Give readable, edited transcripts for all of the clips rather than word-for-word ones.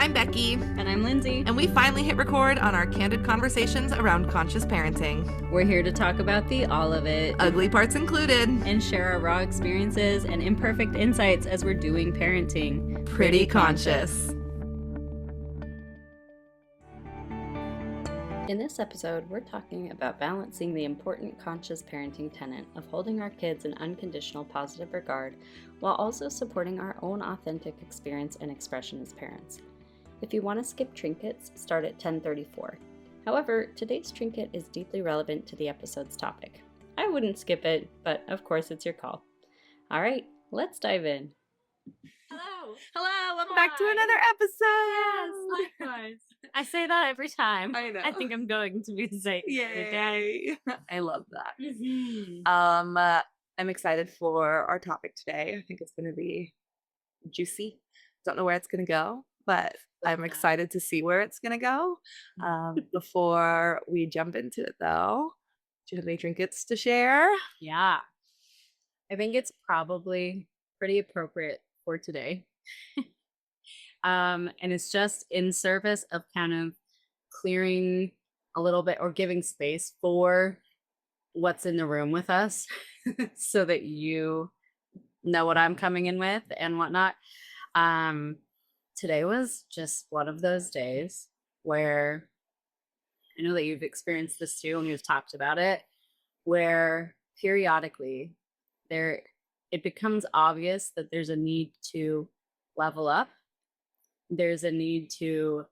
I'm Becky. And I'm Lindsay. And we finally hit record on our candid conversations around conscious parenting. We're here to talk about all of it. Ugly parts included. And share our raw experiences and imperfect insights as we're doing parenting. Pretty conscious. In this episode, we're talking about balancing the important conscious parenting tenet of holding our kids in unconditional positive regard while also supporting our own authentic experience and expression as parents. If you want to skip trinkets, start at 10:34. However, today's trinket is deeply relevant to the episode's topic. I wouldn't skip it, but of course it's your call. All right, let's dive in. Hello, welcome back to another episode. Yes, likewise. I say that every time. I know. I think I'm going to be saying Yay. I love that. Mm-hmm. I'm excited for our topic today. I think it's going to be juicy. Don't know where it's going to go, but I'm excited to see where it's going to go. Before we jump into it, though, do you have any trinkets to share? Yeah. I think it's probably pretty appropriate for today. And it's just in service of kind of clearing a little bit or giving space for what's in the room with us so that you know what I'm coming in with and whatnot. Today was just one of those days where I know that you've experienced this too and you've talked about it, where periodically it becomes obvious that there's a need to level up. There's a need to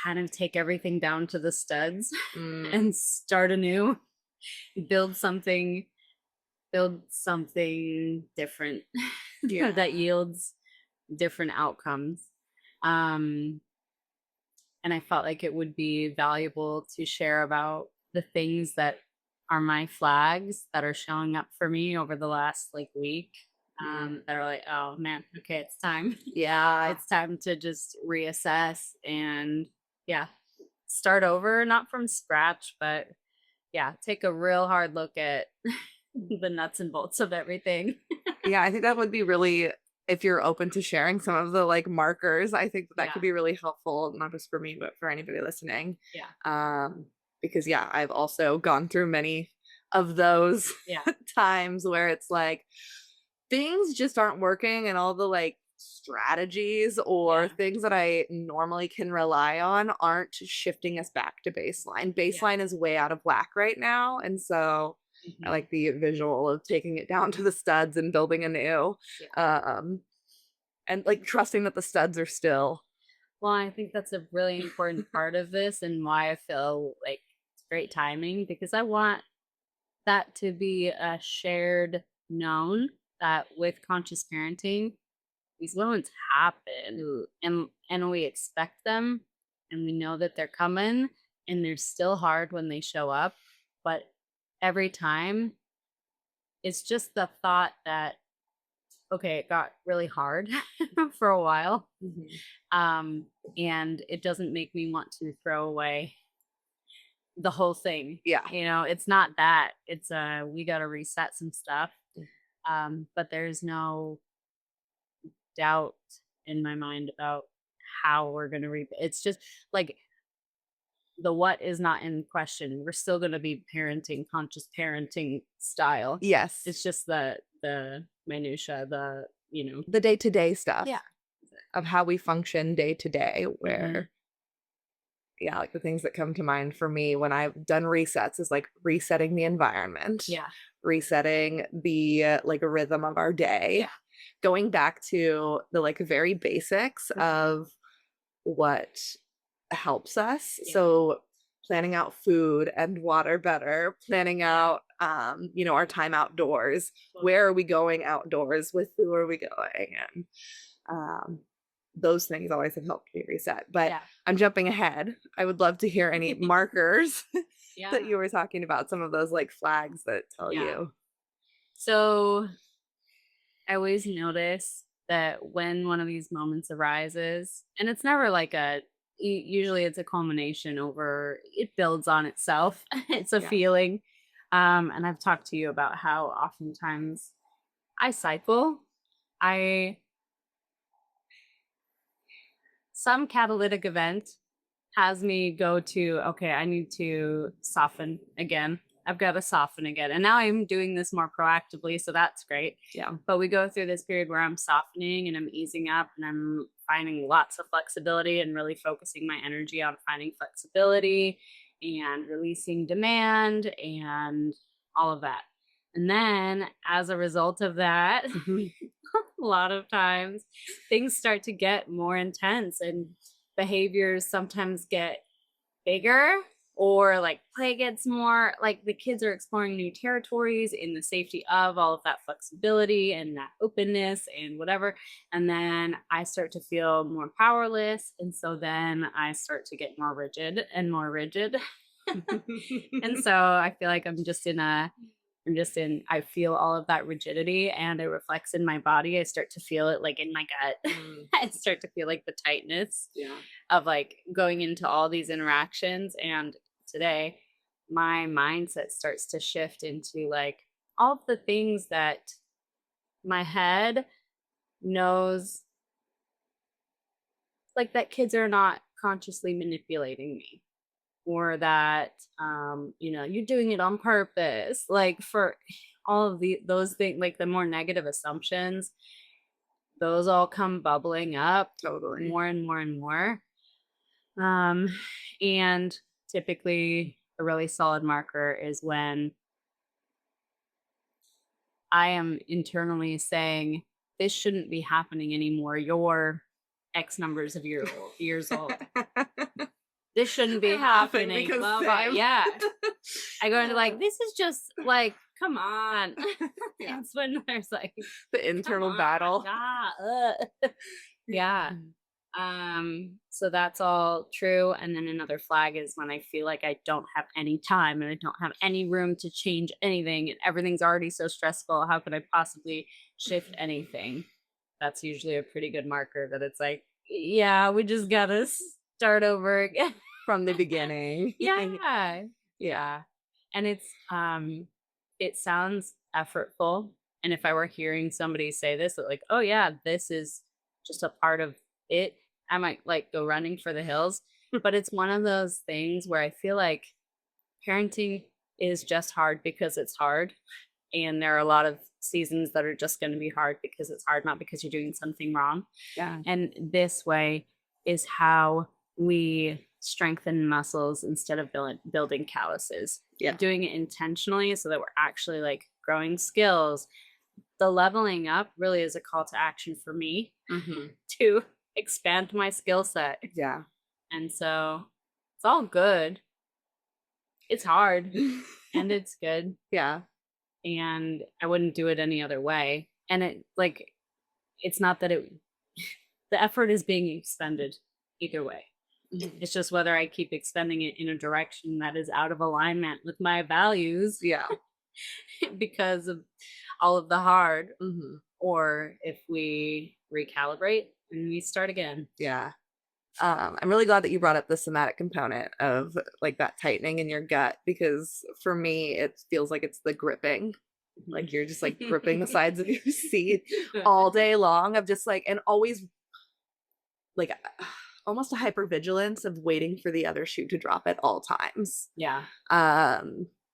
kind of take everything down to the studs and start anew, build something different that yields different outcomes. And I felt like it would be valuable to share about the things that are my flags that are showing up for me over the last week. That are like, oh man, okay, it's time. Yeah. It's time to just reassess and start over, not from scratch, but take a real hard look at the nuts and bolts of everything. Yeah, I think that would be really, if you're open to sharing some of the markers, I think that could be really helpful, not just for me, but for anybody listening. Yeah. Because I've also gone through many of those times where it's like, things just aren't working and all the strategies or things that I normally can rely on aren't shifting us back to baseline. Baseline is way out of whack right now. And so I like the visual of taking it down to the studs and building anew. And trusting that the studs are still. Well, I think that's a really important part of this and why I feel like it's great timing, because I want that to be a shared known that with conscious parenting, these moments happen and we expect them and we know that they're coming and they're still hard when they show up. But every time it's just the thought that, okay, it got really hard for a while. And it doesn't make me want to throw away the whole thing. Yeah. It's not that. It's we got to reset some stuff. But there's no doubt in my mind about how we're going to it's just the what is not in question. We're still going to be parenting, conscious parenting style. Yes. It's just the minutia, the day-to-day stuff. Yeah. Of how we function day to day, where the things that come to mind for me when I've done resets is resetting the environment. Yeah. Resetting the rhythm of our day. Yeah. Going back to the very basics of what helps us. Yeah. So planning out food and water better, planning out our time outdoors. Where are we going outdoors? With who are we going? And those things always have helped me reset. But I'm jumping ahead. I would love to hear any markers that you were talking about, some of those flags that tell you. So I always notice that when one of these moments arises, and it's never usually it's a culmination over, it builds on itself. It's a feeling. And I've talked to you about how oftentimes I cycle. some catalytic event has me go to, okay, I need to soften again. I've got to soften again. And now I'm doing this more proactively. So that's great. Yeah. But we go through this period where I'm softening and I'm easing up and I'm finding lots of flexibility and really focusing my energy on finding flexibility and releasing demand and all of that. And then as a result of that, Mhm. a lot of times things start to get more intense and behaviors sometimes get bigger, or like play gets more like the kids are exploring new territories in the safety of all of that flexibility and that openness and whatever. And then I start to feel more powerless. And so then I start to get more rigid and more rigid. And so I feel like I feel all of that rigidity and it reflects in my body. I start to feel it like in my gut. Mm, I start to feel like the tightness yeah. of like going into all these interactions. And today, my mindset starts to shift into like all of the things that my head knows, like that kids are not consciously manipulating me, or that you're doing it on purpose, like for all of those things, like the more negative assumptions, those all come bubbling up Totally. more and more and more. um and typically a really solid marker is when I am internally saying, this shouldn't be happening anymore, you're x numbers of years old, this shouldn't be I'm laughing happening, because blah blah. same. Yeah, I go into Uh, like, this is just like, come on. yeah. It's when there's like, The come internal on, battle. yeah. So that's all true. And then another flag is when I feel like I don't have any time and I don't have any room to change anything and everything's already so stressful. How could I possibly shift anything? That's usually a pretty good marker that it's like, yeah, we just gotta start over again. From the beginning. Yeah. Yeah. Yeah. And it sounds effortful. And if I were hearing somebody say this, that like, oh yeah, this is just a part of it, I might like go running for the hills. But it's one of those things where I feel like parenting is just hard because it's hard. And there are a lot of seasons that are just going to be hard because it's hard, not because you're doing something wrong. Yeah. And this way is how we strengthen muscles instead of building calluses. Yeah. Doing it intentionally so that we're actually like growing skills. The leveling up really is a call to action for me Hmm. to expand my skill set. Yeah. And so it's all good. It's hard and it's good. Yeah. And I wouldn't do it any other way. And it's not that the effort is being expended either way. Mhm. It's just whether I keep expending it in a direction that is out of alignment with my values Yeah. because of all of the hard, Hmm. or if we recalibrate and we start again. Yeah. I'm really glad that you brought up the somatic component of like that tightening in your gut because for me, it feels like it's the gripping. Like you're just like gripping the sides of your seat all day long of just like, and always like almost a hypervigilance of waiting for the other shoe to drop at all times. Yeah.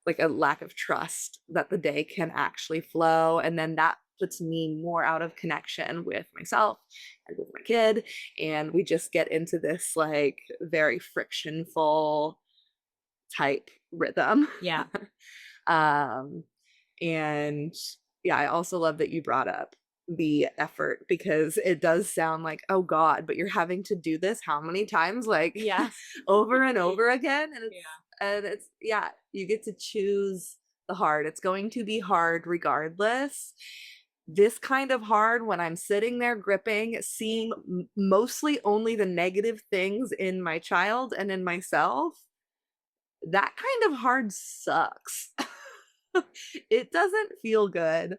Like a lack of trust that the day can actually flow. And then that puts me more out of connection with myself and with my kid. And we just get into this like very frictionful type rhythm. Yeah. um, and yeah, I also love that you brought up the effort because it does sound like, oh God, but you're having to do this how many times? Like Yes. over and over again. Yeah. And it's yeah, you get to choose the hard. It's going to be hard regardless. This kind of hard when I'm sitting there gripping, seeing mostly only the negative things in my child and in myself, that kind of hard sucks. It doesn't feel good.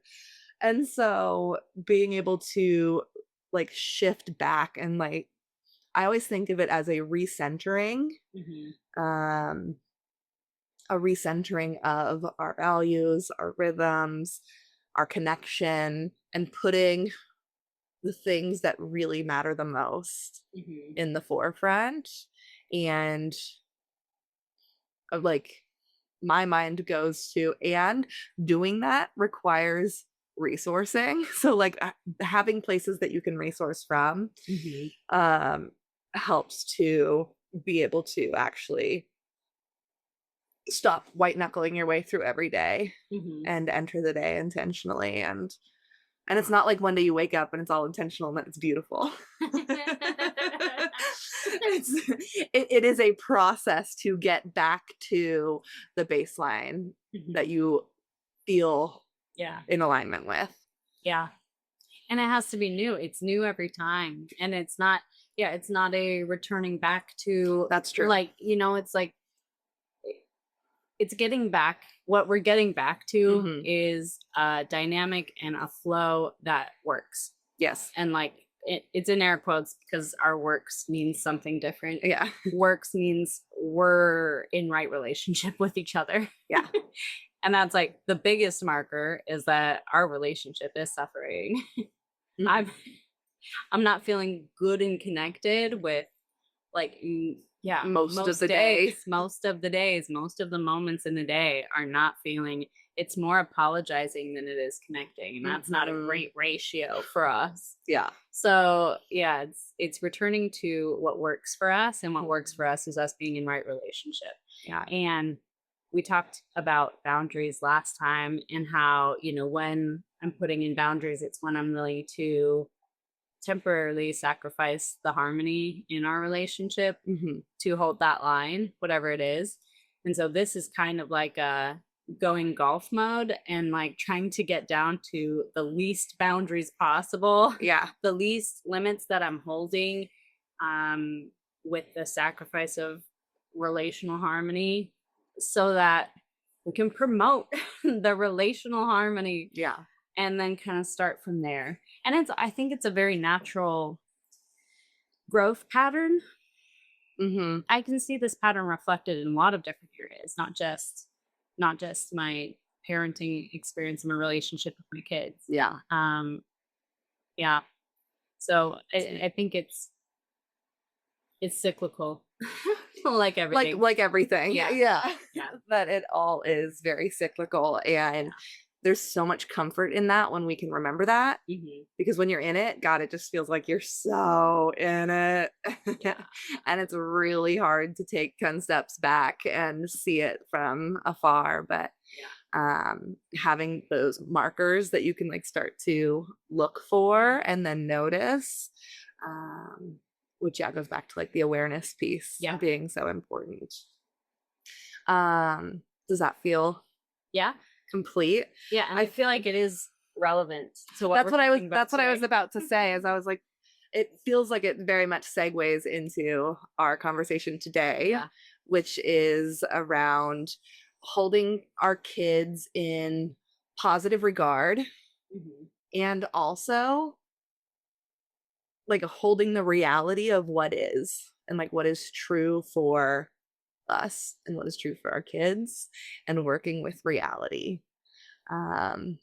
And so being able to like shift back and like I always think of it as recentering, Mhm. um, a recentering of our values, our rhythms, our connection, and putting the things that really matter the most Mhm. in the forefront. And like my mind goes to, and doing that requires resourcing. So like having places that you can resource from Mhm. um helps to be able to actually stop white knuckling your way through every day Mhm. and enter the day intentionally. And it's not like one day you wake up and it's all intentional and that it's beautiful. It is a process to get back to the baseline that Mhm. you feel Yeah. in alignment with. Yeah. And it has to be new. It's new every time. And it's not, yeah, it's not a returning back to, That's true. like, it's like, it's getting back. What we're getting back to Hmm. is a dynamic and a flow that works. Yes. And like, it's in air quotes because our works means something different. Yeah. Works means we're in right relationship with each other. Yeah. And that's like the biggest marker is that our relationship is suffering. Mhm. I'm I'm not feeling good and connected with, like, yeah, Most of the day. most of the days, most of the moments in the day are not feeling. It's more apologizing than it is connecting, and that's not a Mhm. great ratio for us. Yeah. So yeah, it's returning to what works for us, and what works for us is us being in right relationship. Yeah. And we talked about boundaries last time, and how, when I'm putting in boundaries, it's when I'm willing to temporarily sacrifice the harmony in our relationship Hmm. to hold that line, whatever it is. And so this is kind of like a going golf mode, and like trying to get down to the least boundaries possible, Yeah. the least limits that I'm holding, um, with the sacrifice of relational harmony, so that we can promote the relational harmony, Yeah. and then kind of start from there. And I think it's a very natural growth pattern. Hmm. I can see this pattern reflected in a lot of different areas, not just my parenting experience and my relationship with my kids. Yeah. Um, yeah. So I think it's cyclical, like Like everything. everything. Yeah. Yeah. Yeah. That it all is very cyclical, and Yeah. there's so much comfort in that when we can remember that, Hmm. because when you're in it, god, it just feels like you're so in it. Yeah. And it's really hard to take 10 steps back and see it from afar. But Yeah. having those markers that you can like start to look for and then notice, um which yeah goes back to like the awareness piece Yeah. being so important. Does that feel Yeah. complete? Yeah. And I I feel like it is relevant to what we're talking about that's what I was today. about to say, as I was like, it feels like it very much segues into our conversation today, Yeah. which is around holding our kids in positive regard, Hmm. and also like holding the reality of what is, and like what is true for us and what is true for our kids, and working with reality. Um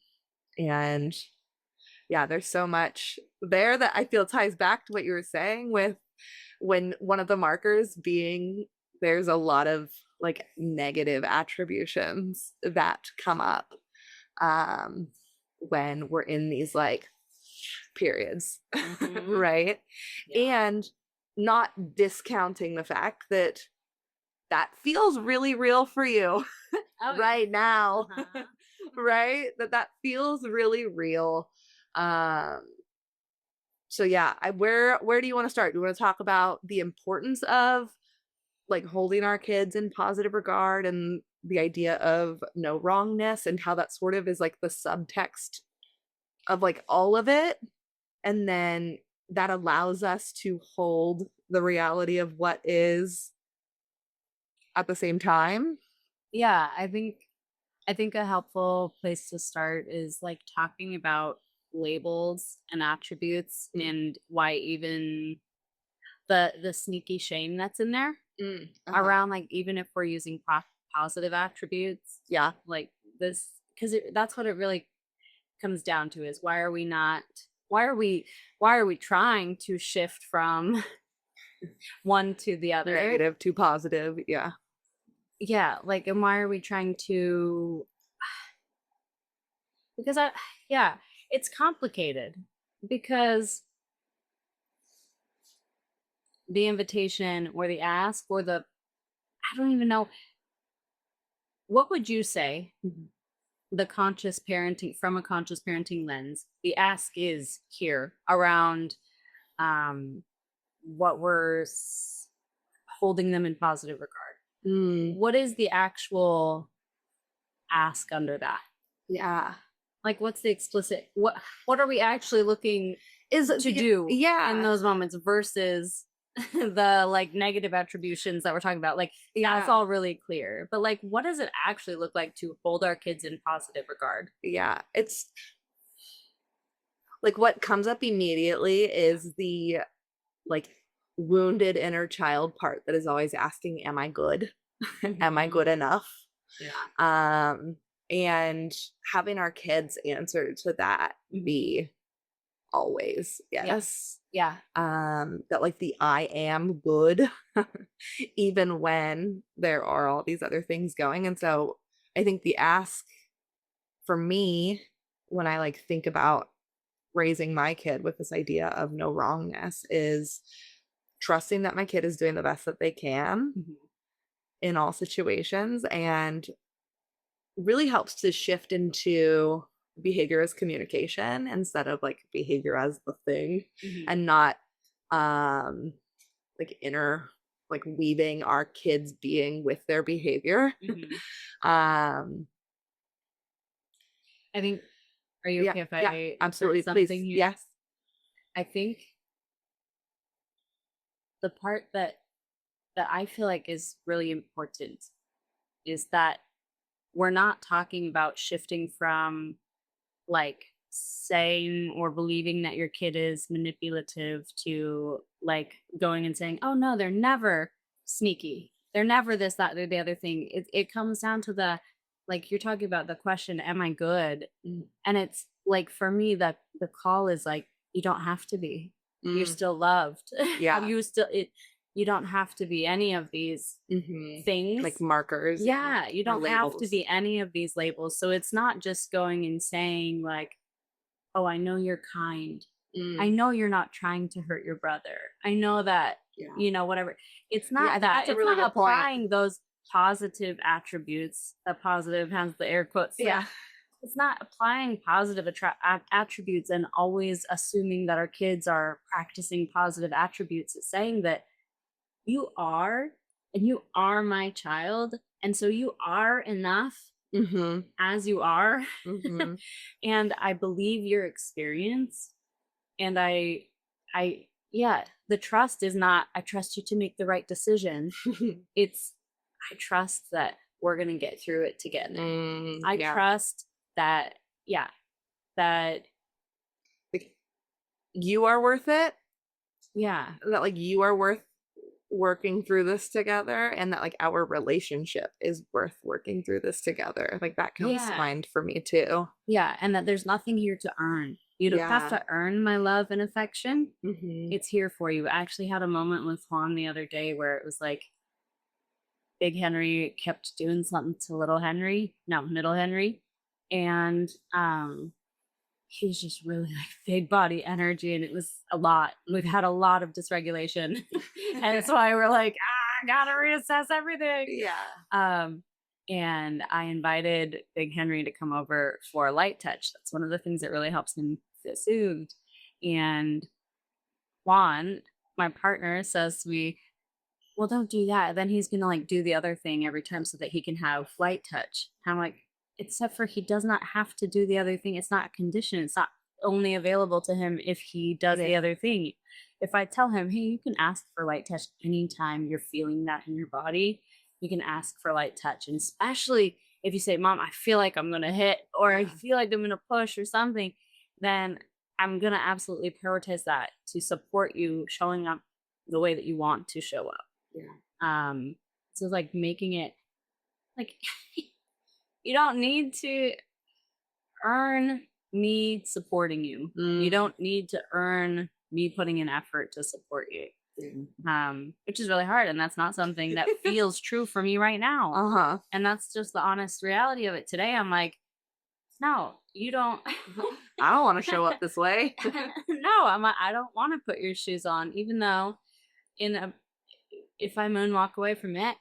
and yeah, there's so much there that I feel ties back to what you were saying with when one of the markers being there's a lot of like negative attributions that come up um when we're in these like periods. Hmm. Right? Yeah. And not discounting the fact that that feels really real for you Oh yeah. right now. Uh-huh. Right? That feels really real. um so yeah, where do you want to start? Do you want to talk about the importance of like holding our kids in positive regard, and the idea of no wrongness, and how that sort of is like the subtext of like all of it, and then that allows us to hold the reality of what is at the same time? Yeah, I think a helpful place to start is like talking about labels and attributes, Mm, and why even the sneaky shame that's in there uh-huh. around, like, even if we're using positive attributes, Yeah. like this, because that's what it really comes down to, is why are we not why are we trying to shift from one to the other? Negative to positive. Yeah. Yeah, like, and why are we trying to, because I yeah, it's complicated because the invitation or the ask or the, I don't even know, what would you say Mhm. the conscious parenting, from a conscious parenting lens, the ask is here around um what we're holding them in positive regard? Mm, What is the actual ask under that? yeah. Like, what's the explicit, what are we actually looking Is to the do in yeah. those moments versus the like negative attributions that we're talking about? Like, that's Yeah. all really clear, but like, what does it actually look like to hold our kids in positive regard? Yeah. It's like what comes up immediately is the like wounded inner child part that is always asking, am I good? Am I Mhm. good enough? Yeah. Um, and having our kids answer to that Mhm. be always Yeah. yes. Yeah. That like the I am good, even when there are all these other things going. And so I think the ask for me, when I like think about raising my kid with this idea of no wrongness, is trusting that my kid is doing the best that they can Mhm. in all situations, and really helps to shift into behavior as communication instead of like behavior as the thing, Mhm. and not um like inner like weaving our kids being with their behavior. Mhm. um I think, are you yeah, okay if yeah, I insert absolutely, please, something here? yes. I think the part that I feel like is really important is that we're not talking about shifting from like saying or believing that your kid is manipulative to like going and saying, "Oh no, they're never sneaky. They're never this, that, or the other thing." It comes down to the, like you're talking about the question, "Am I good?" Mm, And it's like for me that the call is like, you don't have to be. You're mm, still loved. Have yeah. you still it? You don't have to be any of these Like things. markers, yeah, Yeah, you or don't have to labels. be any of these labels. So it's not just going and saying like, "Oh, I know you're kind. I Mm, know you're not trying to hurt your brother. I know that, yeah. you know, whatever." It's Yeah, I not think that. that's a It's really not good point. applying those positive attributes. That positive has the air quotes there. Yeah. It's not applying positive attributes and always assuming that our kids are practicing positive attributes. It's saying that you are, and you are my child. And so you are enough Mhm, as you are. mhm. And I believe your experience. And yeah, the trust is not, I trust you to make the right decision. It's, I trust that we're going to get through it together. Mm, I yeah. trust that, yeah, that, Like, you are worth it, yeah, that, like, you are worth working through this together, and that, like, our relationship is worth working through this together. Like, that comes to yeah, mind for me too. yeah. And that there's nothing here to earn. You don't have Yeah. to earn my love and affection. Mhm. It's here for you. I actually had a moment with Juan the other day where it was like, Big Henry kept doing something to little Henry, no, middle Henry. And he's just really like big body energy, and it was a lot. We've had a lot of dysregulation. And that's why we're like, I gotta reassess everything. Yeah. Um, and I invited Big Henry to come over for a light touch. That's one of the things that really helps him feel soothed. And Juan, my partner, says to me, "Well, don't do that. Then he's gonna like do the other thing every time so that he can have light touch." And I'm like, except for he does not have to do the other thing. It's not a condition. It's not only available to him if he does the Yeah. other thing. If I tell him, "Hey, you can ask for light touch anytime you're feeling that in your body, you can ask for light touch." And especially if you say, "Mom, I feel like I'm gonna hit," or "I Yeah. feel like I'm gonna push," or something, then I'm gonna absolutely prioritize that to support you showing up the way that you want to show up. Yeah. um so like making it like, you don't need to earn need supporting you. You Mm. don't need to earn me putting in effort to support you. Which is really hard, and that's not something that feels true for me right now. Uh-huh. And that's just the honest reality of it. Today I'm like, no, you don't. I don't want to show up this way. No, I'm like, I don't want to put your shoes on, even though in a if I moonwalk away from it,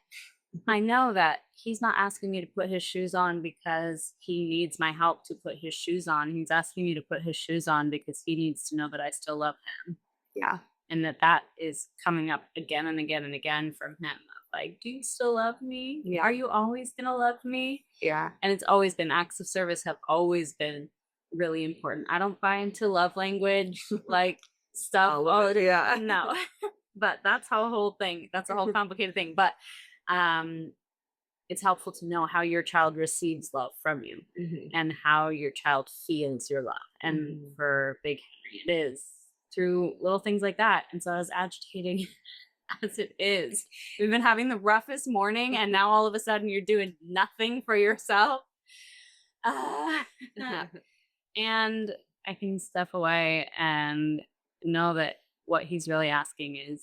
I know that he's not asking me to put his shoes on because he needs my help to put his shoes on. He's asking me to put his shoes on because he needs to know that I still love him, Yeah. and that is coming up again and again and again from him. Like, do you still love me? Yeah. Are you always gonna love me? Yeah. And it's always been acts of service have always been really important. I don't buy into love language like stuff. All of it, yeah. No. But that's how a whole thing, that's a whole complicated thing. But um it's helpful to know how your child receives love from you Mhm. and how your child feels your love. And Mhm. for Big Henry, it is through little things like that. And so as agitating as it is, we've been having the roughest morning, and now all of a sudden you're doing nothing for yourself. Ah. And I can step away and know that what he's really asking is,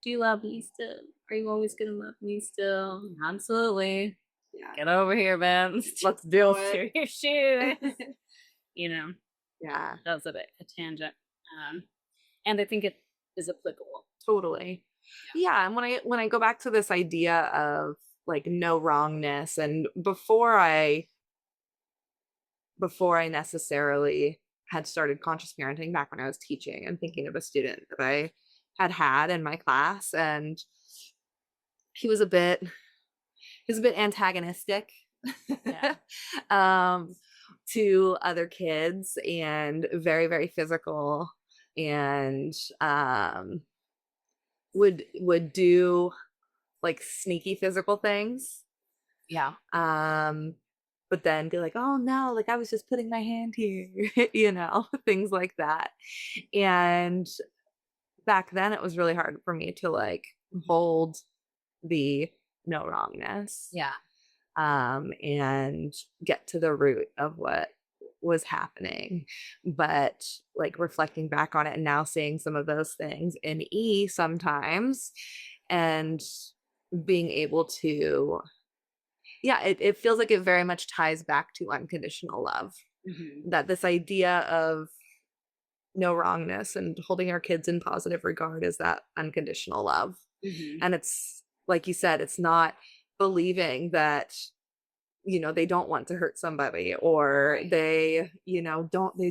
do you love me still? Are you always going to love me still? Absolutely. Yeah. Get over here, man. Let's do Shoot it. your shoes. You know, Yeah, that was a bit a tangent. And I think it is applicable. totally. Yeah, and when I go back to this idea of like no wrongness, and before I necessarily had started conscious parenting, back when I was teaching and thinking of a student that I had in my class, and he was a bit antagonistic Yeah. um to other kids, and very, very physical, and would do like sneaky physical things, Yeah. um but then be like, oh no, like I was just putting my hand here, things like that. And back then it was really hard for me to like hold the no wrongness, Yeah. and get to the root of what was happening. But like reflecting back on it and now seeing some of those things in E sometimes, and being able to, yeah, it feels like it very much ties back to unconditional love. Mm-hmm. That this idea of no wrongness and holding our kids in positive regard is that unconditional love. Mm-hmm. And it's like you said, it's not believing that they don't want to hurt somebody, or Right. they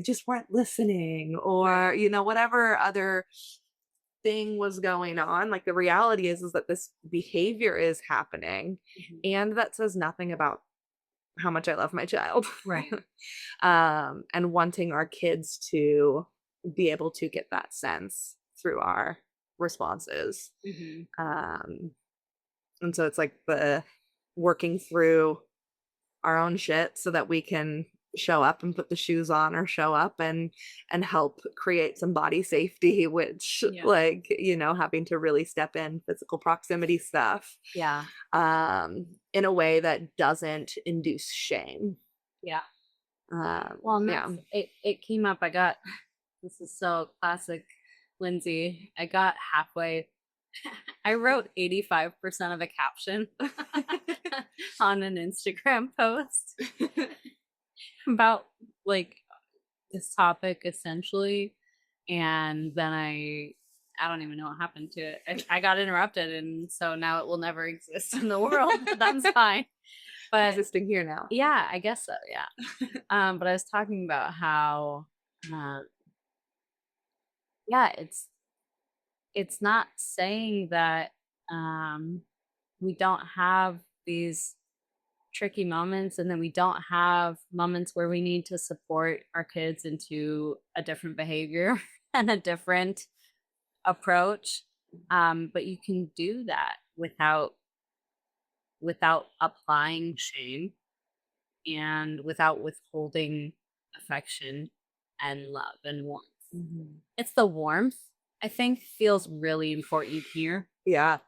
just weren't listening, or Right. whatever other thing was going on. Like the reality is that this behavior is happening, Mm-hmm. and that says nothing about how much I love my child. Right. And wanting our kids to be able to get that sense through our responses. Mm-hmm. And so it's like the working through our own shit so that we can show up and put the shoes on, or show up and help create some body safety, which Yeah. like having to really step in physical proximity stuff, Yeah. in a way that doesn't induce shame. Yeah. Well, and Yeah. it came up. I got this is so classic, Lindsay. I got halfway. I wrote 85% of a caption on an Instagram post about like this topic essentially, and then I don't even know what happened to it. I got interrupted, and so now it will never exist in the world. But that's fine. But Existing here now. yeah, I guess so. Yeah. But I was talking about how, uh, yeah, it's not saying that we don't have these tricky moments, and then we don't have moments where we need to support our kids into a different behavior and a different approach. But you can do that without applying shame and without withholding affection and love and warmth. Mhm. It's the warmth, I think, feels really important here, Yeah.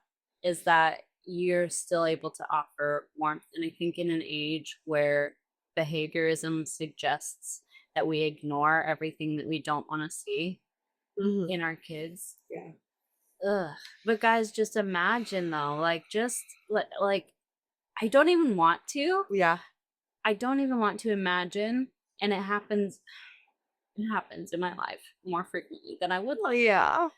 is that you're still able to offer warmth. And I think in an age where behaviorism suggests that we ignore everything that we don't want to see Mhm. in our kids. Yeah. Ugh. But guys, just imagine though, like just like I don't even want to. Yeah. I don't even want to imagine, and it happens in my life more frequently than I would Oh, like. yeah.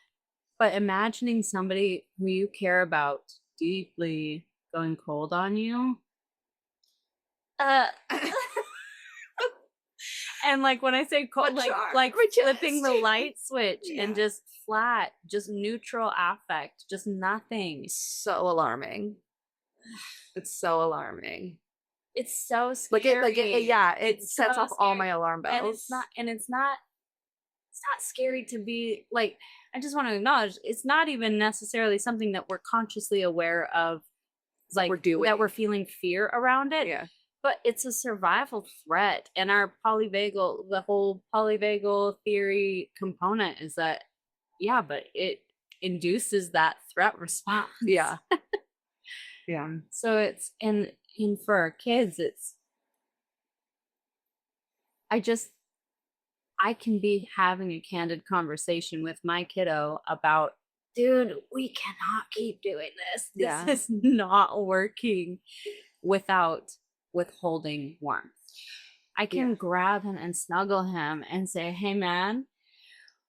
But imagining somebody who you care about deeply going cold on you, uh, and like when I say cold, What like charm like flipping the majestic. light switch and Yeah. just flat, just neutral affect, just nothing. So alarming. It's so alarming. It's so Like it, scary. yeah, it It's sets so off all scary. my alarm And bells. it's not scary to be like, I just want to acknowledge it's not even necessarily something that we're consciously aware of, We're like that we're doing. feeling fear around it, Yeah. but it's a survival threat. And the whole polyvagal theory component is that, yeah, but it induces that threat response. Yeah. Yeah. So and for our kids, I just I can be having a candid conversation with my kiddo about, dude, we cannot keep doing this. This Yeah. is not working without withholding warmth. I Yeah. can grab him and snuggle him and say, hey, man,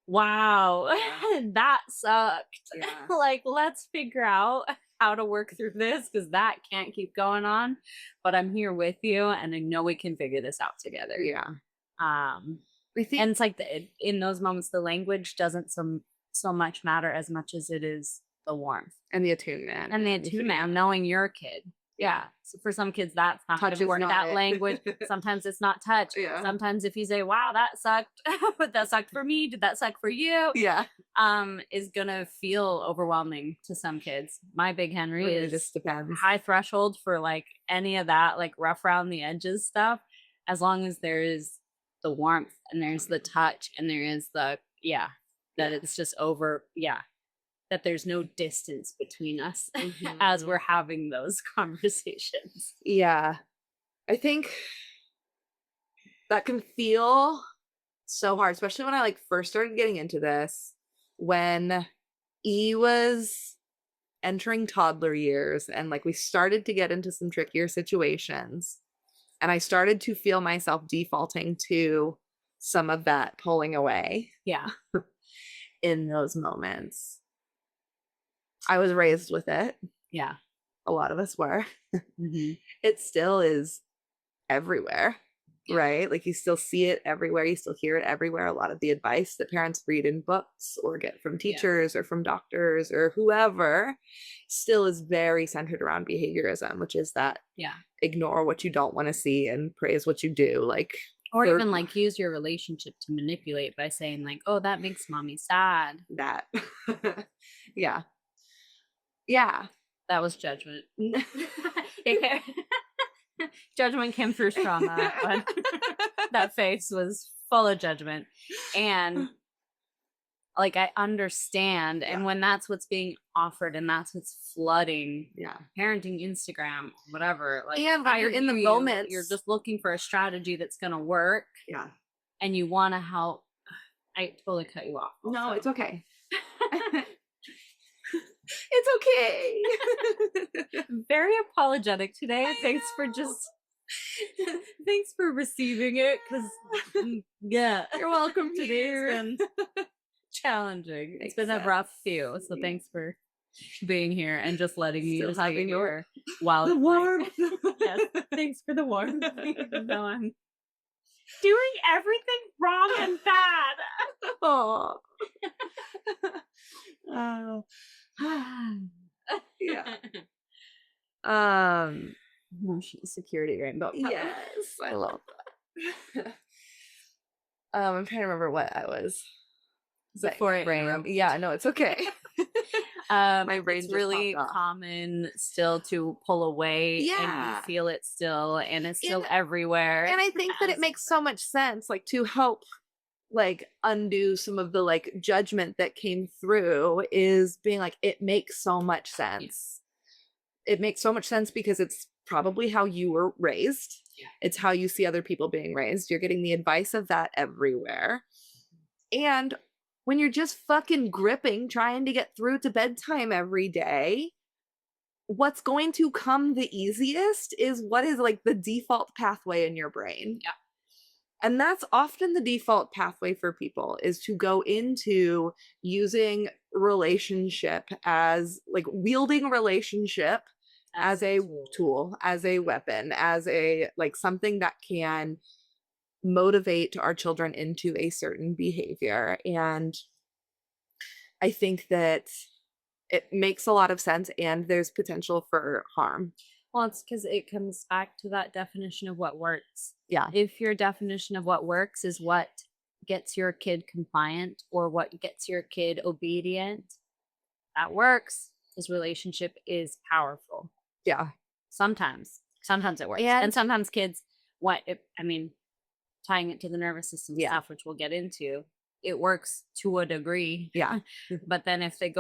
wow, Yeah. that sucked. Yeah. Like, let's figure out how to work through this because that can't keep going on. But I'm here with you and I know we can figure this out together. Yeah. Um, I think and it's like in those moments, the language doesn't so much matter as much as it is the warmth and the attunement. and the attunement of knowing your kid. Yeah. So for some kids, that's not Touch going to is work. not That it. language. Sometimes it's not touch. Yeah. Sometimes if you say, "Wow, that sucked," but that sucked for me. Did that suck for you? Yeah. Is gonna feel overwhelming to some kids. My big Henry It is just depends. high threshold for like any of that, like rough around the edges stuff. As long as there is the warmth and there's the touch and there is that it's just over, that there's no distance between us as we're having those conversations. Yeah. I think that can feel so hard, especially when I like first started getting into this, when E was entering toddler years and like we started to get into some trickier situations. And I started to feel myself defaulting to some of that pulling away Yeah. in those moments. I was raised with it. Yeah. A lot of us were. Mm-hmm. It still is everywhere, Yeah. right? Like you still see it everywhere. You still hear it everywhere. A lot of the advice that parents read in books or get from teachers or from doctors or whoever still is very centered around behaviorism, which is that ignore what you don't want to see and praise what you do. Like, or even like use your relationship to manipulate by saying like, oh, that makes mommy sad. That. Yeah. Yeah. That was judgment. Judgment came through strong on that one. That face was full of judgment. And like I understand, and when that's what's being offered and that's what's flooding parenting Instagram, whatever, like, and when you're in the moment, you're just looking for a strategy that's gonna work, and you want to help. I totally cut you off. No, it's okay. It's okay. Very apologetic today. Thanks for receiving it, because you're welcome. Today's been challenging. It's been a rough few, so thanks for being here and just letting me just having your wild the warmth. Yes, thanks for the warmth. Even though I'm doing everything wrong and bad. Oh. Yeah. Security rainbow. Yes, I love that. I'm trying to remember what I was before it rained. Yeah, no, it's okay. My brain it's just really popped off. common still to pull away, and you feel it still, and it's still everywhere. And I think that it makes so much sense, like to help like undo some of the like judgment that came through, is being like, it makes so much sense. It makes so much sense because it's probably how you were raised. It's how you see other people being raised. You're getting the advice of that everywhere. And when you're just fucking gripping, trying to get through to bedtime every day, what's going to come the easiest is what is like the default pathway in your brain. Yeah. And that's often the default pathway for people, is to go into using relationship as like wielding relationship as a tool, as a weapon, as a like something that can motivate our children into a certain behavior. And I think that it makes a lot of sense and there's potential for harm. Well, it's because it comes back to that definition of what works. Yeah. If your definition of what works is what gets your kid compliant or what gets your kid obedient, that works. This relationship is powerful. Yeah. Sometimes it works. And sometimes kids, I mean, tying it to the nervous system stuff, which we'll get into, it works to a degree. Yeah. But then if they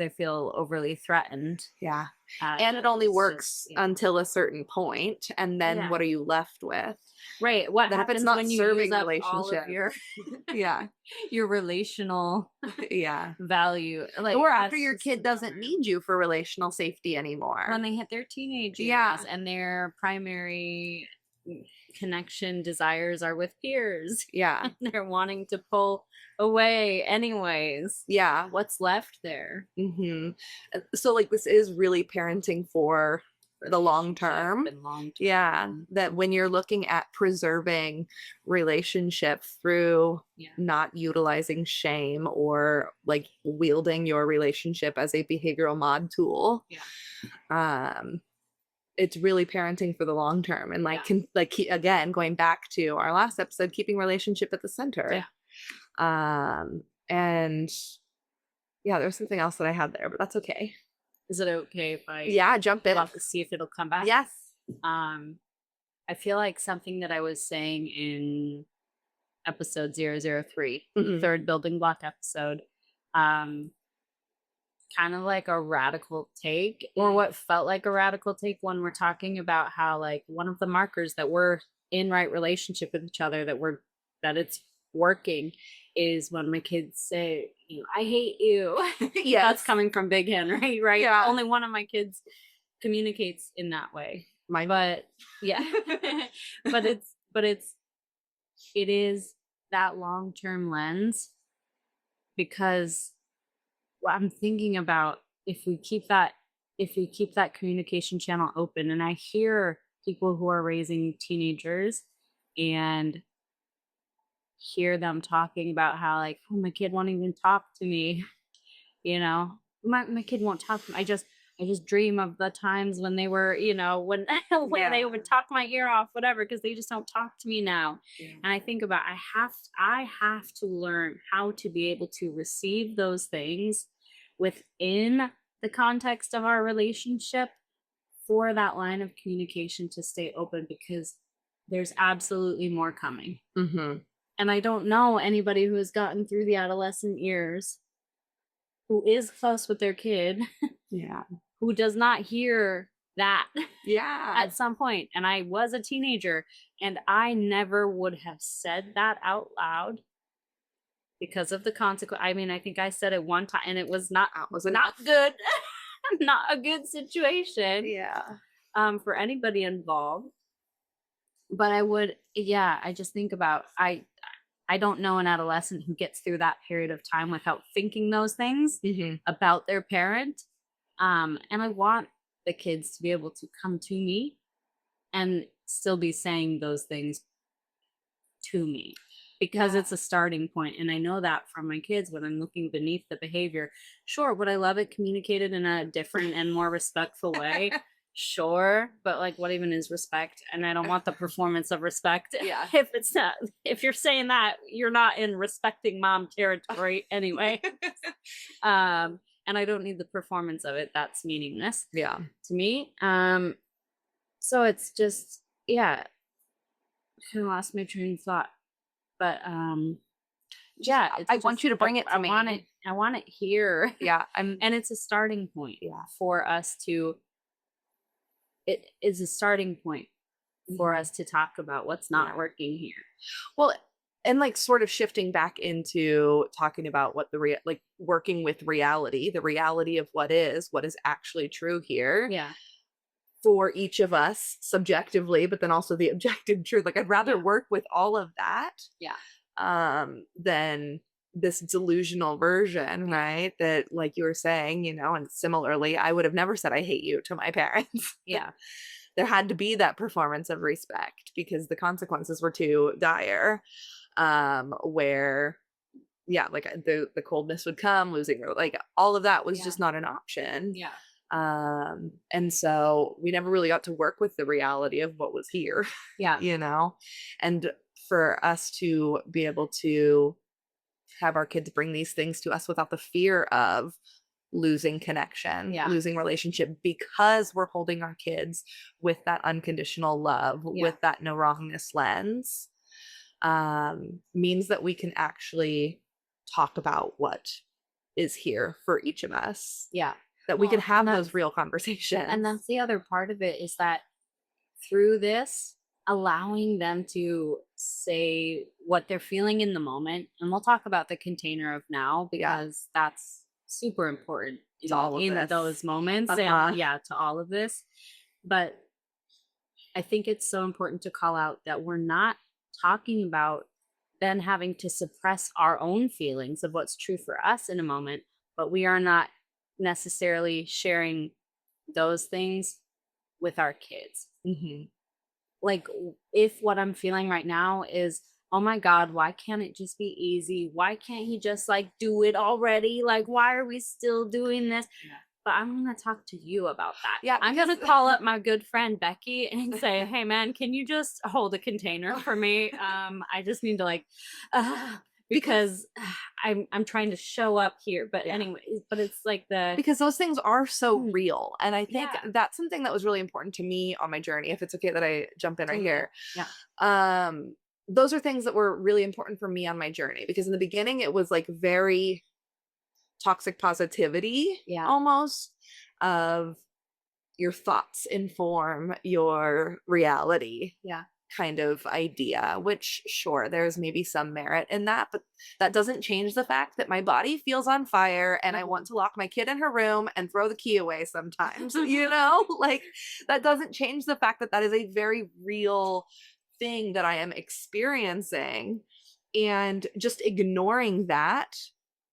feel overly threatened. Yeah. And it only works just, until a certain point, and then what are you left with? Right. What then happens if it's not when you serving use up relationship? all of your your relational value, like, or after your kid doesn't need you for relational safety anymore, when they hit their teenage years and their primary connection desires are with peers. Yeah. They're wanting to pull away anyways. Yeah. What's left there? Mm-hmm. So like this is really parenting for the long term. Yeah. That when you're looking at preserving relationship through not utilizing shame or like wielding your relationship as a behavioral mod tool. It's really parenting for the long term, and like again, going back to our last episode, keeping relationship at the center. And there's something else that I had there, but that's okay. Is it okay if I jump in to see if it'll come back? Yes. I feel like something that I was saying in episode 003, third building block episode, kind of like a radical take, or what felt like a radical take, when we're talking about how like one of the markers that we're in right relationship with each other, that it's working, is when my kids say, I hate you. That's coming from Big Henry, right? Yeah. Only one of my kids communicates in that way. But it is that long-term lens, because what I'm thinking about, if we keep that communication channel open, and I hear people who are raising teenagers and hear them talking about how like, oh, my kid won't even talk to me, my kid won't talk to me. I just dream of the times when they were, when they would talk my ear off, whatever, because they just don't talk to me now. And I think about, I have to learn how to be able to receive those things within the context of our relationship, for that line of communication to stay open, because there's absolutely more coming. And I don't know anybody who has gotten through the adolescent years who is close with their kid who does not hear that at some point. And I was a teenager, and I never would have said that out loud because of the consequence. I mean, I think I said it one time, and it was not good. Not a good situation for anybody involved. But I just think about, I don't know an adolescent who gets through that period of time without thinking those things about their parent. And I want the kids to be able to come to me and still be saying those things to me, because it's a starting point. And I know that from my kids when I'm looking beneath the behavior. Sure, would I love it communicated in a different and more respectful way? Sure, but like, what even is respect? And I don't want the performance of respect. If it's not, if you're saying that, you're not in respecting mom territory anyway. And I don't need the performance of it. That's meaningless to me. So it's just I kind of lost my train of thought. But I want you to bring it to me. I want it here. And it's a starting point for us to. It is a starting point for Mhm. us to talk about what's not Yeah. working here. Well, and like sort of shifting back into talking about what like working with reality, the reality of what is actually true here Yeah. for each of us subjectively, but then also the objective truth. Like I'd rather Yeah. work with all of that Yeah. than this delusional version, right? That like you were saying, and similarly, I would have never said I hate you to my parents. Yeah. There had to be that performance of respect because the consequences were too dire. Where yeah, like the coldness would come, losing like all of that was Yeah. just not an option. Yeah. And so we never really got to work with the reality of what was here, Yeah. you know? And for us to be able to have our kids bring these things to us without the fear of losing connection, Yeah. losing relationship, because we're holding our kids with that unconditional love, Yeah. with that no wrongness lens, means that we can actually talk about what is here for each of us, Yeah. that we can Well, have those real conversations. and that's the other part of it is that through this, allowing them to say what they're feeling in the moment, and we'll talk about the container of now Yeah, because that's super important to all of in this. those moments, and Uh-huh. yeah, to all of this. But I think it's so important to call out that we're not talking about then having to suppress our own feelings of what's true for us in a moment, but we are not necessarily sharing those things with our kids. Mhm. Like, if what I'm feeling right now is, oh my God, why can't it just be easy? Why can't he just like do it already? Like, why are we still doing this? But I'm going to talk to you about that. Yeah, I'm going to because call up my good friend Becky and say, hey man, can you just hold a container for me? I just need to like, uh, because because I'm trying to show up here. But yeah, anyway, but it's like the, because those things are so hmm, real, and I think yeah, that's something that was really important to me on my journey, if it's okay that I jump in right totally. here. Yeah. Um, those are things that were really important for me on my journey because in the beginning it was like very toxic positivity Yeah. almost of your thoughts inform your reality Yeah. kind of idea, which sure, there's maybe some merit in that, but that doesn't change the fact that my body feels on fire and I want to lock my kid in her room and throw the key away sometimes, like that doesn't change the fact that that is a very real thing that I am experiencing. And just ignoring that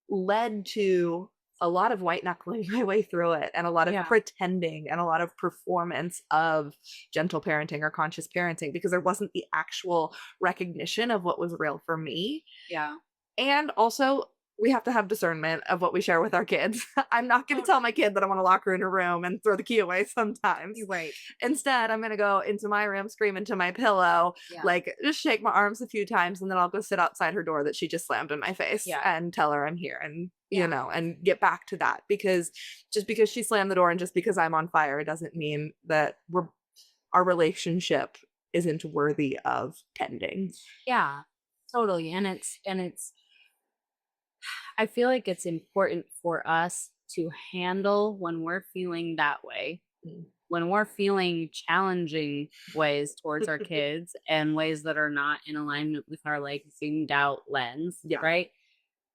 led to a lot of white knuckling my way through it and a lot of Yeah. pretending and a lot of performance of gentle parenting or conscious parenting because there wasn't the actual recognition of what was real for me. Yeah. And also, we have to have discernment of what we share with our kids. I'm not going to tell my kid that I want to lock her in her room and throw the key away sometimes. You're right. Instead, I'm going to go into my room, scream into my pillow, Yeah. like just shake my arms a few times, and then I'll go sit outside her door that she just slammed in my face Yeah. and tell her I'm here and, Yeah. and get back to that. Because just because she slammed the door and just because I'm on fire doesn't mean that our relationship isn't worthy of tending. Yeah. Totally. And it's I feel like it's important for us to handle when we're feeling that way, Mm. when we're feeling challenging ways towards our kids and ways that are not in alignment with our like zoomed out lens, Yeah. right?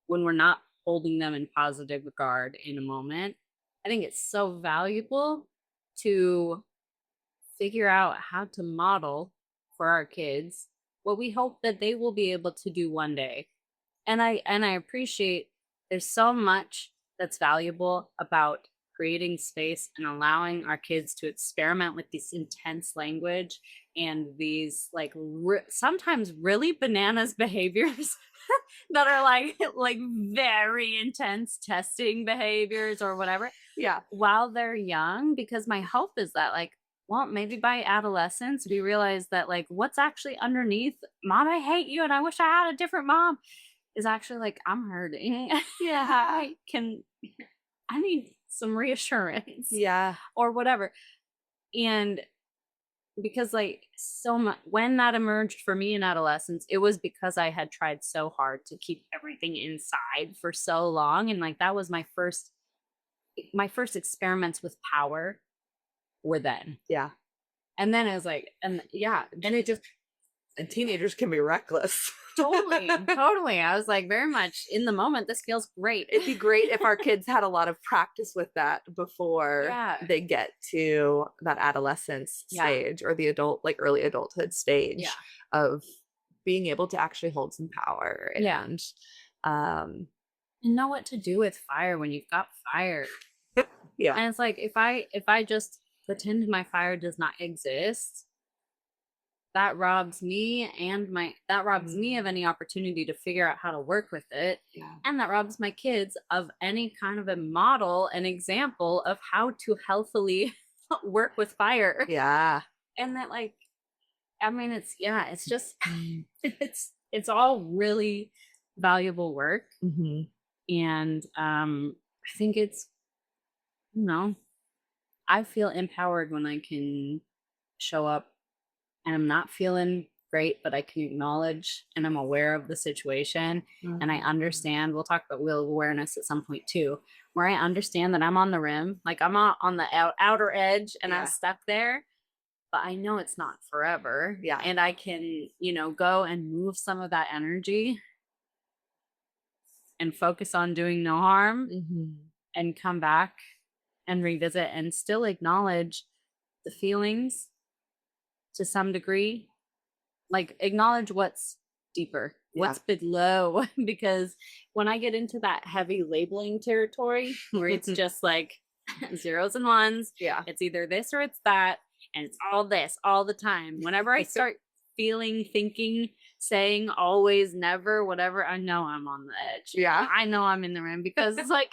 When we're not holding them in positive regard in a moment. I think it's so valuable to figure out how to model for our kids what we hope that they will be able to do one day. And I appreciate there's so much that's valuable about creating space and allowing our kids to experiment with this intense language and these like sometimes really bananas behaviors that are like very intense testing behaviors or whatever Yeah. while they're young, because my hope is that like, well, maybe by adolescence we realize that like what's actually underneath mom I hate you and I wish I had a different mom is actually like I'm hurting. Yeah. I need some reassurance Yeah. or whatever. And because like so much when that emerged for me in adolescence, it was because I had tried so hard to keep everything inside for so long. And like that was my first experiments with power were then. Yeah. And then it was like, and yeah, and it just And teenagers can be reckless. totally, totally. I was like, very much in the moment. This feels great. It'd be great if our kids had a lot of practice with that before Yeah. they get to that adolescence Yeah. stage or the adult, like early adulthood stage Yeah. of being able to actually hold some power Yeah. um And know what to do with fire when you've got fire. yeah. And it's like if I just pretend my fire does not exist, that robs me of any opportunity to figure out how to work with it. Yeah. And that robs my kids of any kind of a model, an example of how to healthily work with fire. Yeah. And that, like, I mean, it's just it's all really valuable work. Mm-hmm. And I think it's, you know, I feel empowered when I can show up and I'm not feeling great, but I can acknowledge and I'm aware of the situation and I understand. We'll talk about will awareness at some point too, where I understand that I'm on the rim, like I'm on the outer edge and I'm Yeah. stuck there, but I know it's not forever. Yeah. And I can, go and move some of that energy and focus on doing no harm Mm-hmm. and come back and revisit and still acknowledge the feelings to some degree, like acknowledge what's deeper, what's below, because when I get into that heavy labeling territory where it's just like zeros and ones, Yeah. it's either this or it's that, and it's all this all the time. Whenever I start feeling, thinking, saying always, never, whatever, I know I'm on the edge. Yeah. I know I'm in the rim because it's like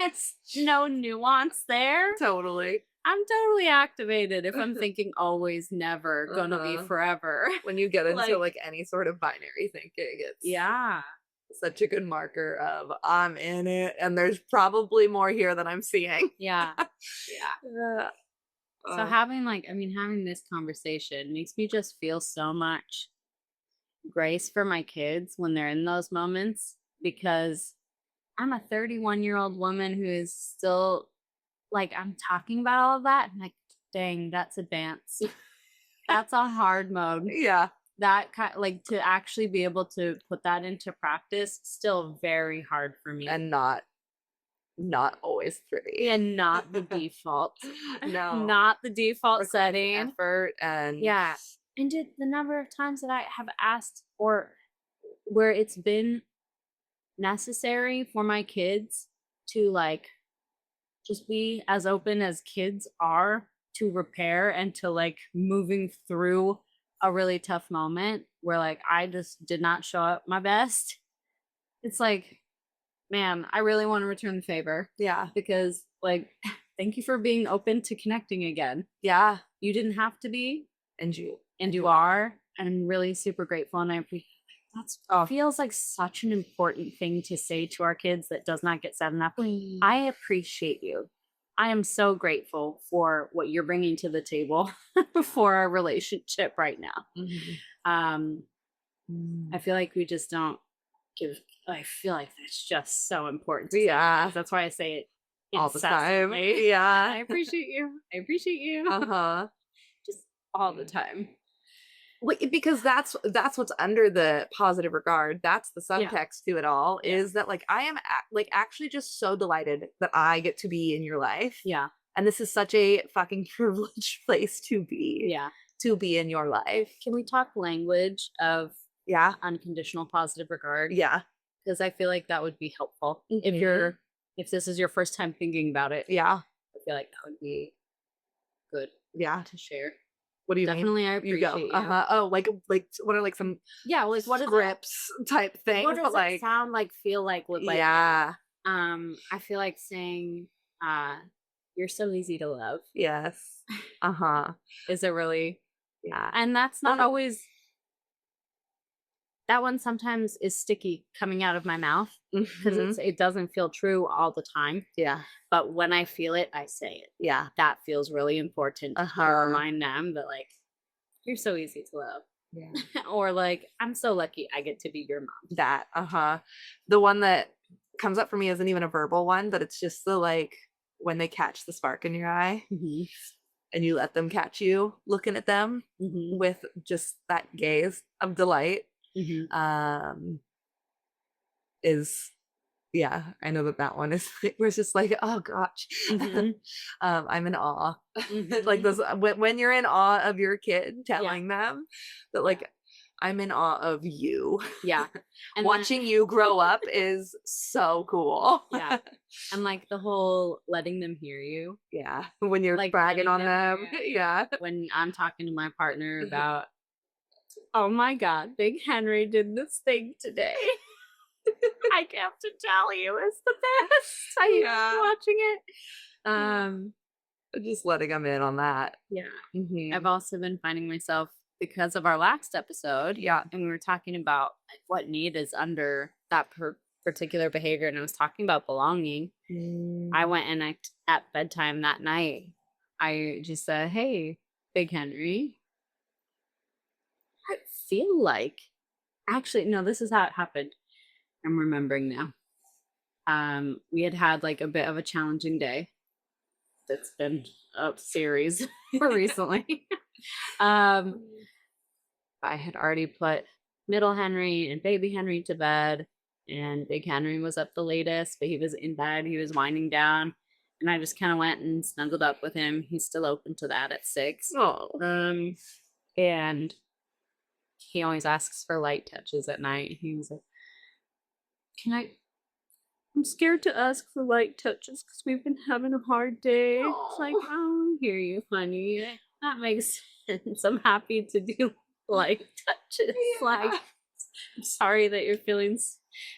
it's no nuance there. Totally. I'm totally activated if I'm thinking always, never, gonna be forever. When you get into Like, any sort of binary thinking, it's yeah. such a good marker of I'm in it and there's probably more here than I'm seeing. Yeah. Yeah. So having this conversation makes me just feel so much grace for my kids when they're in those moments, because I'm a 31-year-old woman who is still, like, I'm talking about all of that and like, dang, that's advanced. That's a hard mode. Yeah. That kind, like, to actually be able to put that into practice, still very hard for me. And not always pretty. And not the default. No. Not the default setting. Effort and Yeah. And did the number of times that I have asked, or where it's been necessary for my kids to, like, just be as open as kids are to repair and to, like, moving through a really tough moment where, like, I just did not show up my best. It's like, man, I really want to return the favor. Yeah. Because, like, thank you for being open to connecting again. Yeah. You didn't have to be, And you are. And I'm really super grateful. And I appreciate feels like such an important thing to say to our kids that does not get said enough. I appreciate you. I am so grateful for what you're bringing to the table for our relationship right now. I feel like we just don't give. I feel like that's just so important. Yeah. That's why I say it all the time. incessantly. Yeah. I appreciate you. I appreciate you. Just all the time. Well, because that's what's under the positive regard. That's the subtext to it all, is that, like, I am actually just so delighted that I get to be in your life. Yeah. And this is such a fucking privileged place to be. Yeah. To be in your life. Can we talk language of Yeah. unconditional positive regard? Yeah. Because I feel like that would be helpful. If this is your first time thinking about it. Yeah. I feel like that would be good. Yeah. To share. What do you Definitely, mean? I appreciate you. Oh, like what are, like, some like, what scripts type thing? What does it sound like, feel like, look like? Yeah. I feel like saying, you're so easy to love. Yes. Is it really? Yeah. And that's not always. That one sometimes is sticky coming out of my mouth because it doesn't feel true all the time. Yeah. But when I feel it, I say it. Yeah. That feels really important to remind them that, like, you're so easy to love. Yeah. Or, like, I'm so lucky I get to be your mom. That. The one that comes up for me isn't even a verbal one, but it's just the, like, when they catch the spark in your eye. and you let them catch you looking at them Mhm. with just that gaze of delight, Mhm. um, is yeah, I know that that one is was just like, "Oh gosh." Mhm. I'm in awe. Like, Mhm. this when you're in awe of your kid, Yeah. telling them that, Yeah. like, "I'm in awe of you." Yeah. And then Watching you grow up is so cool. yeah. And, like, the whole letting them hear you, Yeah, when you're like, bragging letting on them hear them. it. Yeah. When I'm talking to my partner about, "Oh my god, Big Henry did this thing today." I have to tell you, it's the best. I love Yeah. watching it. Yeah. Um, Just letting them in on that. yeah. I've Mhm. also been finding myself because of our last episode, Yeah. and we were talking about like what need is under that particular behavior, and I was talking about belonging. I Mm. went and at bedtime that night, I just said, "Hey, Big Henry, I feel like actually no, this is how it happened. I'm remembering now. We had like a bit of a challenging day. That's been a series recently. um, I had already put middle Henry and baby Henry to bed, and big Henry was up the latest, but he was in bed, he was winding down, and I just kind of went and snuggled up with him. He's still open to that at 6. Oh. And he always asks for light touches at night. He was like, "Can I? I'm scared to ask for light touches because we've been having a hard day." It's like, Oh. "Oh, I hear you, honey. That makes sense. I'm happy to do light touches." Like, Yeah. I'm sorry that you're feeling.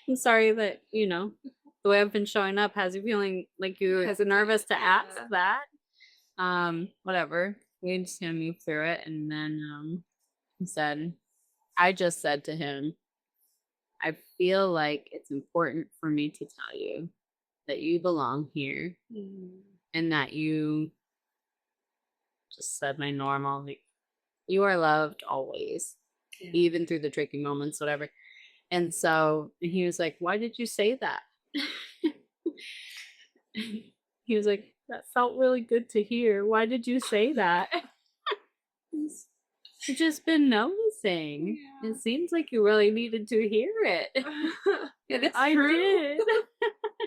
I'm sorry that the way I've been showing up has you feeling like you're Hesitant. nervous to ask Yeah. that. Whatever. We just gonna move through it, and then he said, I just said to him, "I feel like it's important for me to tell you that you belong here Mm. and that you just said my normal, like, you are loved always, Yeah. even through the tricky moments, whatever." And so he was like, "Why did you say that?" He was like, "That felt really good to hear. Why did you say that?" I've just been noticing. Yeah. It seems like you really needed to hear it. And it's I true. did.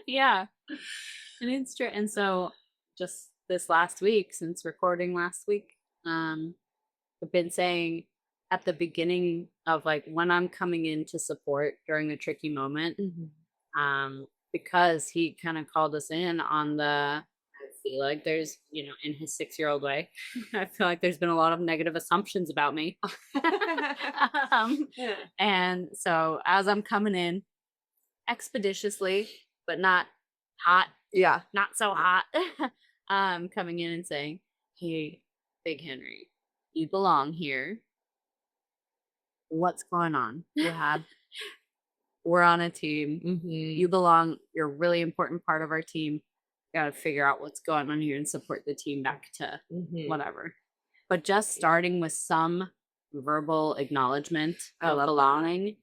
Yeah. And it's true. And so just this last week, since recording last week, I've been saying at the beginning of like when I'm coming in to support during a tricky moment, Mhm. because he kind of called us in on I feel like there's, in his 6-year-old way, I feel like there's been a lot of negative assumptions about me. um, Yeah. and so as I'm coming in expeditiously, but not hot, Yeah. not so hot, coming in and saying, "Hey, Big Henry, you belong here. What's going on? We're on a team. You Mhm. belong. You're a really important part of our team. Got to figure out what's going on here and support the team back to Mhm. whatever." But just starting with some verbal acknowledgement I of love that. belonging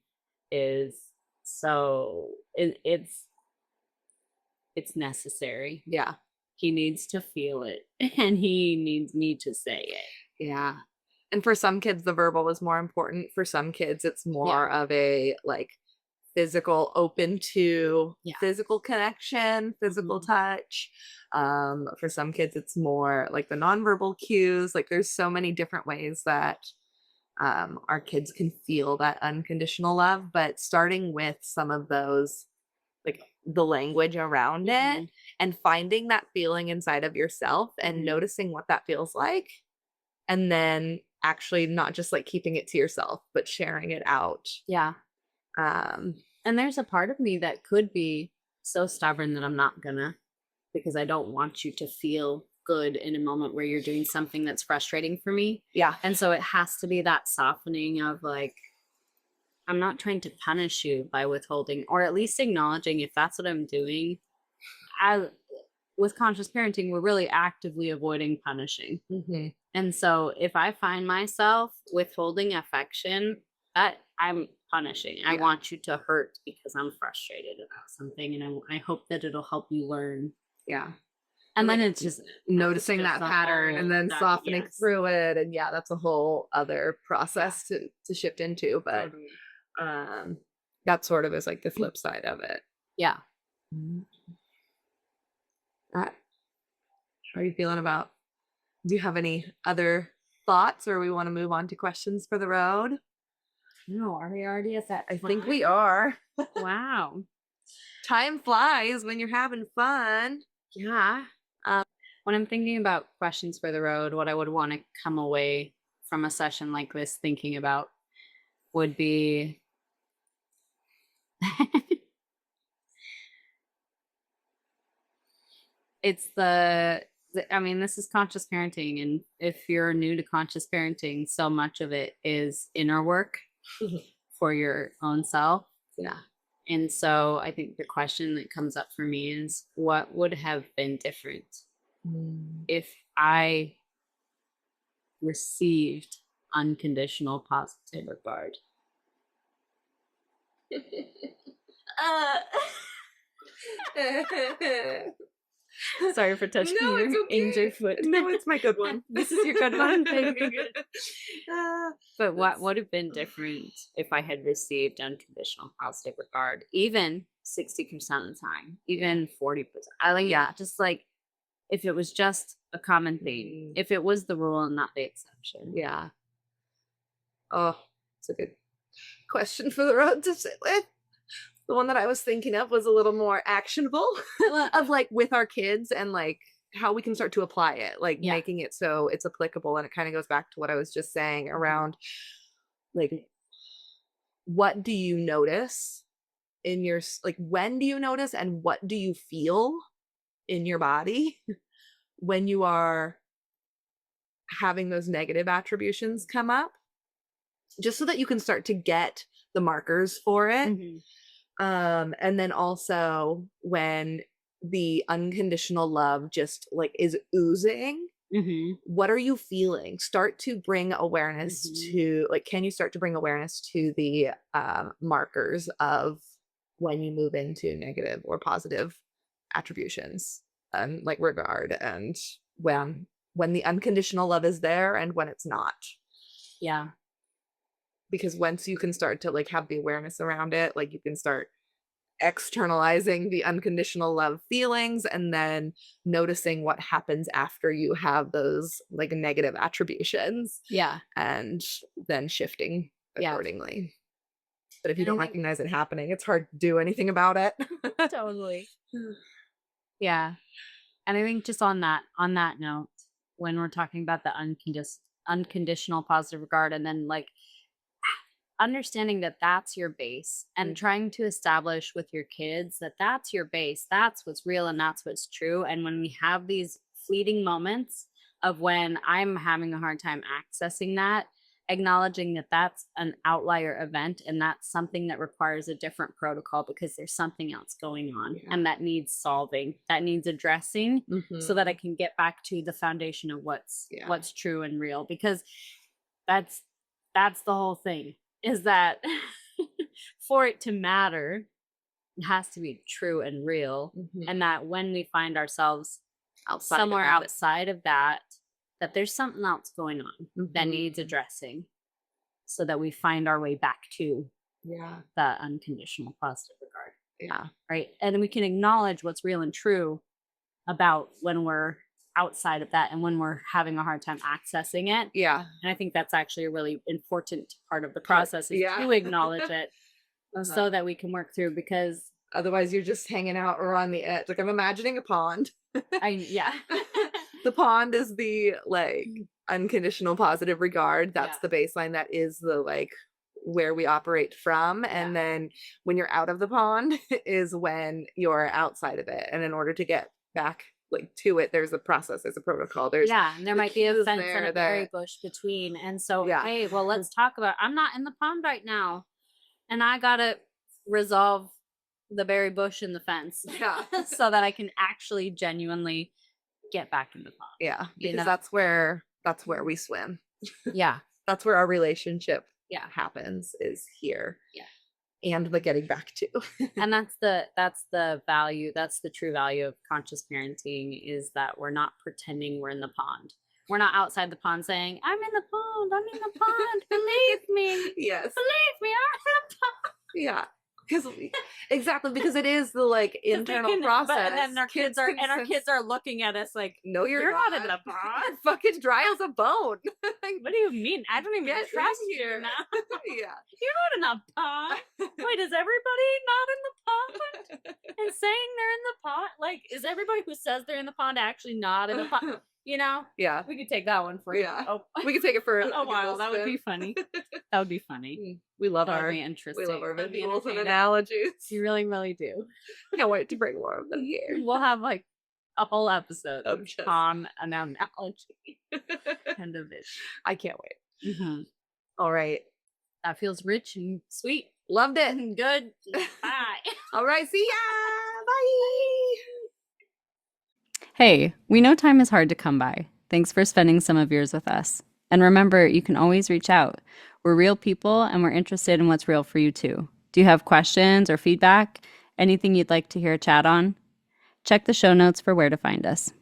is so it's necessary. Yeah. He needs to feel it, and he needs me to say it. Yeah. And for some kids, the verbal is more important. For some kids, it's Yeah. more of a like physical, open to Yeah. physical connection, physical Mhm. touch. For some kids, it's more like the nonverbal cues. Like there's so many different ways that our kids can feel that unconditional love. But starting with some of those, like the language around it, Mhm. and finding that feeling inside of yourself and Mhm. noticing what that feels like, and then actually not just like keeping it to yourself, but sharing it out. Yeah. Um, And there's a part of me that could be so stubborn that I'm not gonna, because I don't want you to feel good in a moment where you're doing something that's frustrating for me. yeah, And so it has to be that softening of like, I'm not trying to punish you by withholding, or at least acknowledging if that's what I'm doing. I, with conscious parenting, we're really actively avoiding punishing. hmm, And so if I find myself withholding affection, that I'm punishing. I yeah, want you to hurt because I'm frustrated about something, and I hope that it'll help you learn. yeah. And then like, it's just noticing just that a pattern and whole then that softening yes. through it, and yeah, that's a whole other Yeah, process to shift into, but totally. um that sort of is like the flip side of it. Yeah. Mhm. That How are you feeling about, do you have any other thoughts, or we want to move on to questions for the road? No, are we already at that I think we time? are. Wow. Time flies when you're having fun. Yeah. Um, When I'm thinking about questions for the road, what I would want to come away from a session like this thinking about would be it's I mean, this is conscious parenting. And if you're new to conscious parenting, so much of it is inner work for your own self. yeah. And so I think the question that comes up for me is what would have been different Mm. if I received unconditional positive regard? Uh, Sorry for no, touching it's your okay. foot. No, it's my good one. This is your good one. Okay, good, good. But what That's would have been different if I had received unconditional positive regard, even 60% of the time, even 40%? I like, yeah, just like if it was just a common theme, Mm. if it was the rule and not the exception. Yeah. Oh, it's a good question for the road to sit with. The one that I was thinking of was a little more actionable of like with our kids and like how we can start to apply it, like Yeah. making it so it's applicable. And it kind of goes back to what I was just saying around like, what do you notice in your, like, when do you notice and what do you feel in your body when you are having those negative attributions come up, just so that you can start to get the markers for it. Mm-hmm. And then also when the unconditional love just like is oozing, Mm-hmm. what are you feeling? Start to bring awareness Mm-hmm. to, like, can you start to bring awareness to the markers of when you move into negative or positive attributions and like regard, and when the unconditional love is there and when it's not. Yeah. Because once you can start to like have the awareness around it, like you can start externalizing the unconditional love feelings and then noticing what happens after you have those like negative attributions, Yeah. and then shifting Yeah. accordingly. But if you And I don't think recognize it happening, it's hard to do anything about it. totally. Yeah. And I think just on that note, when we're talking about the unconditional positive regard, and then like understanding that that's your base and trying to establish with your kids that that's your base, that's what's real and that's what's true. And when we have these fleeting moments of when I'm having a hard time accessing that, acknowledging that that's an outlier event and that's something that requires a different protocol because there's something else going on Yeah. and that needs solving, that needs addressing, so that I Mhm. can get back to the foundation of Yeah. what's true and real. Because that's that's the whole thing, is that for it to matter, it has to be true and real. Mhm. And that when we find ourselves Outside of somewhere that. outside of that, that there's something else going on that needs Mhm. addressing, so that we find our way back to Yeah. the unconditional positive regard. Yeah. Right. And we can acknowledge what's real and true about when we're outside of that and when we're having a hard time accessing it. Yeah. And I think that's actually a really important part of the process, is Yeah. to acknowledge it Uh-huh. so that we can work through. Because Otherwise, you're just hanging out or on the edge. Like, I'm imagining a pond. yeah. The pond is the like unconditional positive regard. That's Yeah. the baseline. That is the like where we operate from. And then when you're out of the pond is when you're outside of it. And in order to get back like to it, there's a process, there's a protocol. There's Yeah, and there the might be a cues fence and there a berry that bush between. And so, yeah. hey, well, let's talk about, I'm not in the pond right now, and I gotta resolve the berry bush and the fence Yeah. so that I can actually genuinely get back in the pond. Yeah. You Because know? that's where we swim. Yeah. That's where our relationship Yeah. happens, is here. Yeah. and the getting back to. And that's the value, that's the true value of conscious parenting, is that we're not pretending we're in the pond. We're not outside the pond saying, I'm in the pond, I'm in the pond, believe me. Yes. Believe me, I'm in the pond. Yeah. Because exactly, because it is the like internal process. And then our kids are looking at us like, no, you're not in the pond. You're fucking dry as a bone. What do you mean? I don't even trust you now. Yeah. You're not in the pond. Wait, is everybody not in the pond? And saying they're in the pond? Like, is everybody who says they're in the pond actually not in the pond? You know? Yeah. We could take that one for Yeah. Oh. We could take it for a while. That would be funny. That would be funny. We love That our would be interesting. We love our That'd be visuals and entertaining. analogies. You really, really do. Can't wait to bring more of them here. We'll have like a whole episode Of of just- on an analogy. End of it. I can't wait. Mm-hmm. All right. That feels rich and sweet Loved it. and good. Bye. All right. See ya. Bye. Hey, we know time is hard to come by. Thanks for spending some of yours with us. And remember, you can always reach out. We're real people and we're interested in what's real for you too. Do you have questions or feedback? Anything you'd like to hear a chat on? Check the show notes for where to find us.